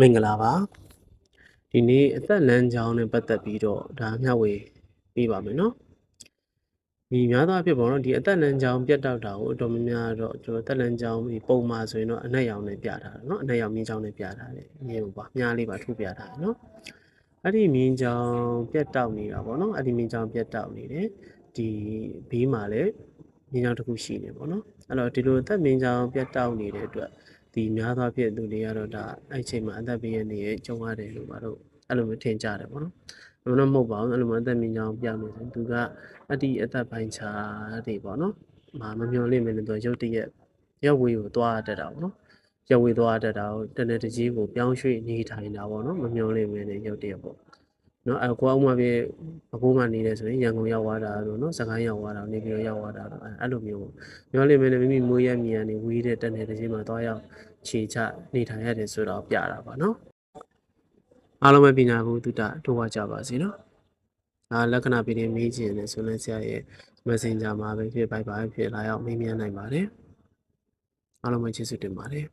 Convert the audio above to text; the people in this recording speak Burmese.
မင်္ဂလာပါဒီနေ့အသက်လမ်းကြောင်းနဲ့ပတ်သက်ပြီးတော့ဒါမျှဝေပေးပါမယ်နော်ဒီများသောအားဖြင့်ပေါ့နော်ဒီအသက်လမ်းကြောင်းပြတ်တောက်တာကိုအတော်များများတော့ကျွန်တော်အသက်လမ်းကြောင်းဒီပုံမှာဆိုရင်တော့အနက်ရောင်နဲ့ပြထားတယ်နော်အနက်ရောင်မြင်းကြောင်းနဲ့ပြထားတယ်မြင်းပါမြားလေးပါထိုးပြထားတယ်နော်အဲ့ဒီမြင်းကြောင်းပြတ်တောက်နေတာပေါ့နော်အဲ့ဒီမြင်းကြောင်းပြတ်တောက်နေတယ်ဒီဘေးမှာလည်းမြင်းကြောင်းတစ်ခုရှိနေပေါ့နော်အဲ့တော့ဒီလိုအသက်မြင်းကြောင်းပြတ်တောက်နေတဲ့အတွက်ဒီများသောအားဖြင့်သူတွေကတော့ဒါအဲ့ချိန်မှာအသက်ဘေးရနေကြုံရတယ်လို့ပါတော့အဲ့လိုမျိုးထင်ကြတယ်ပေါ့နော်ဘယ်တော့မဟုတ်ပါဘူးအဲ့လိုမျိုးအသက်မြင့်ကြောင်းပြောင်းနေတယ်သူကအသက်ပိုင်းခြားတွေပေါ့နော်မမျော်လင့်မနေတော့ရုတ်တရက်ရောက်ဝေးကိုသွားတတ်တာပေါ့နော်ရောက်ဝေးသွားတတ်တာကိုတနေ့တကြီးကိုပြောင်းရွှေ့နေထိုင်တာပေါ့နော်မမျော်လင့်မနေရုတ်တရက်ပေါ့နော်ကိုအောင်မပြေအကိုးမှနေတယ်ဆိုရင်ရန်ကုန်ရောက်သွားတာလို့နော်စကိုင်းရောက်သွားတာနေပြီးတော့ရောက်သွားတာလို့အဲ့လိုမျိုးမျော်လင့်မနေမိမိမွေးရမြီကနေဝေးတဲ့တနေ့တကြီးမှာသွားရောက်ခြေချနေထိုင်ရတယ်ဆိုတော့ပြတာပါနော်အားလုံးပဲပညာဘူးတုတ္တတိုးဝကြပါစေနော်လက္ခဏာပေးမေးချင်တယ်ဆိုလည်းဆရာရဲ့ Messenger မှာပဲဖြစ် Viber ဖြစ်လာရောက်မေးမြန်းနိုင်ပါတယ်အားလုံးပဲကျေးဇူးတင်ပါတယ်